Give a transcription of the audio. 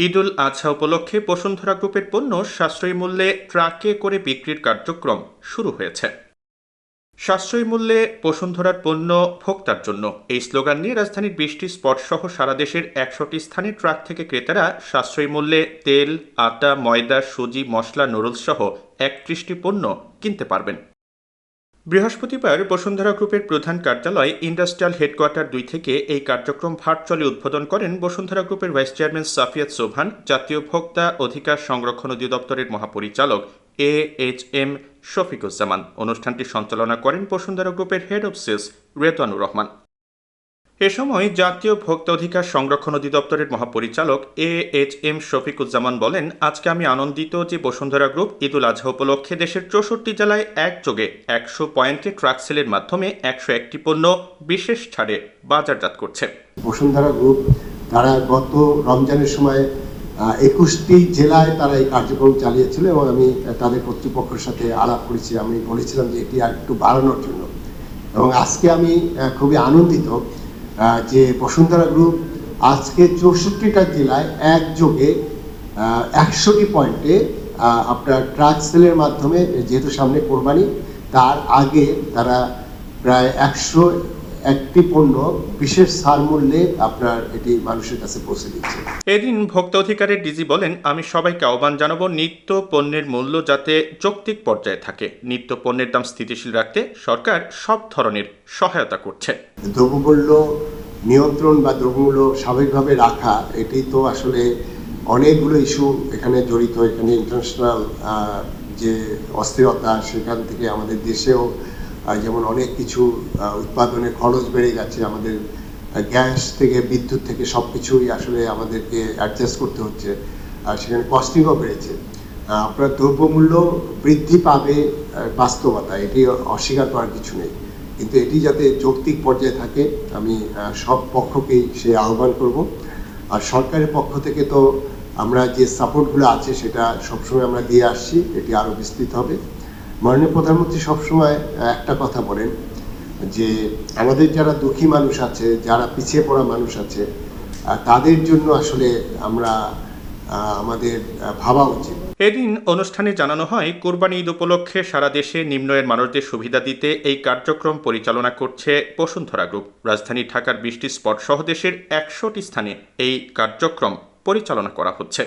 ঈদুল আজহা উপলক্ষে বসুন্ধরা গ্রুপের পণ্য সাশ্রয়ী মূল্যে ট্রাকে করে বিক্রির কার্যক্রম শুরু হয়েছে। সাশ্রয়ী মূল্যে বসুন্ধরার পণ্য ভোক্তার জন্য, এই স্লোগান নিয়ে রাজধানীর 20টি স্পট সহ সারা দেশের 100টি স্থানে ট্রাক থেকে ক্রেতারা সাশ্রয়ী মূল্যে তেল, আটা, ময়দা, সুজি, মশলা, নুডলস সহ 31টি পণ্য কিনতে পারবেন। বৃহস্পতিবার বসুন্ধরা গ্রুপের প্রধান কার্যালয় ইন্ডাস্ট্রিয়াল হেডকোয়ার্টার 2 থেকে এই কার্যক্রম ভার্চুয়ালি উদ্বোধন করেন বসুন্ধরা গ্রুপের ভাইস চেয়ারম্যান সাফিয়াত সোবহান, জাতীয় ভোক্তা অধিকার সংরক্ষণ অধিদপ্তরের মহাপরিচালক AHM শফিকুজ্জামান। অনুষ্ঠানটি সঞ্চালনা করেন বসুন্ধরা গ্রুপের হেড অব সেলস রেদওয়ানুর রহমান। এ সময় জাতীয় ভোক্তা অধিকার সংরক্ষণ অধিদপ্তরের মহাপরিচালক AHM শফিকুজ্জামান বলেন, আজকে আমি আনন্দিত যে বসুন্ধরা গ্রুপ ঈদুল আজহা উপলক্ষে দেশের 64 জেলায় একযোগে 100 পয়েন্টে ট্রাক সেলের মাধ্যমে 101টি পণ্য বিশেষ ছাড়ে বাজারজাত করছে। বসুন্ধরা গ্রুপ তারা গত রমজানের সময় 21টি জেলায় তারা এই কার্যক্রম চালিয়েছিল এবং আমি তাদের কর্তৃপক্ষের সাথে আলাপ করেছি। আমি বলেছিলাম যে এটি আর একটু বাড়ানোর জন্য, এবং আজকে আমি খুবই আনন্দিত যে বসুন্ধরা গ্রুপ আজকে 64টা জেলায় একযোগে 100টি পয়েন্টে আপনার ট্রাক সেলের মাধ্যমে, যেহেতু সামনে কোরবানি, তার আগে তারা প্রায় 101টি পণ্য বিশেষ ছাড় মূল্যে আপনার এটি মানুষের কাছে পৌঁছে দিচ্ছে। এদিন ভোক্তা অধিকারের ডিজি বলেন, আমি সবাইকে আহ্বান জানাবো নিত্য পণ্যের মূল্য যাতে যৌক্তিক পর্যায়ে থাকে। নিত্য পণ্যের দাম স্থিতিশীল রাখতে সরকার সব ধরনের সহায়তা করছে। দ্রব্যমূল্য নিয়ন্ত্রণ বা দ্রব্যমূল্য স্বাভাবিকভাবে রাখা, এটি তো আসলে অনেকগুলো ইস্যু এখানে জড়িত। এখানে ইন্টারন্যাশনাল যে অস্থিরতা, সেখান থেকে আমাদের দেশেও যেমন অনেক কিছু উৎপাদনের খরচ বেড়ে যাচ্ছে, আমাদের গ্যাস থেকে বিদ্যুৎ থেকে সব কিছুই আসলে আমাদেরকে অ্যাডজাস্ট করতে হচ্ছে, আর সেখানে কস্টিংও বেড়েছে। আপনার দ্রব্যমূল্য বৃদ্ধি পাবে, বাস্তবতা, এটি অস্বীকার করার কিছু নেই, কিন্তু এটি যাতে যৌক্তিক পর্যায়ে থাকে আমি সব পক্ষকেই সে আহ্বান করব। আর সরকারের পক্ষ থেকে তো আমরা যে সাপোর্টগুলো আছে সেটা সবসময় আমরা দিয়ে আসছি, এটি আরও বিস্তৃত হবে। মাননীয় প্রধানমন্ত্রী সবসময় একটা কথা বলেন যে আমাদের যারা দুঃখী মানুষ আছে, যারা পিছিয়ে পড়া মানুষ আছে, তাদের জন্য আসলে আমরা আমাদের ভাবা উচিত। এদিন অনুষ্ঠানে জানানো হয়, কোরবানি ঈদ উপলক্ষে সারা দেশে নিম্ন আয়ের মানুষদের সুবিধা দিতে এই কার্যক্রম পরিচালনা করছে বসুন্ধরা গ্রুপ। রাজধানী ঢাকার 20টি স্পট সহ দেশের 100টি স্থানে এই কার্যক্রম পরিচালনা করা হচ্ছে।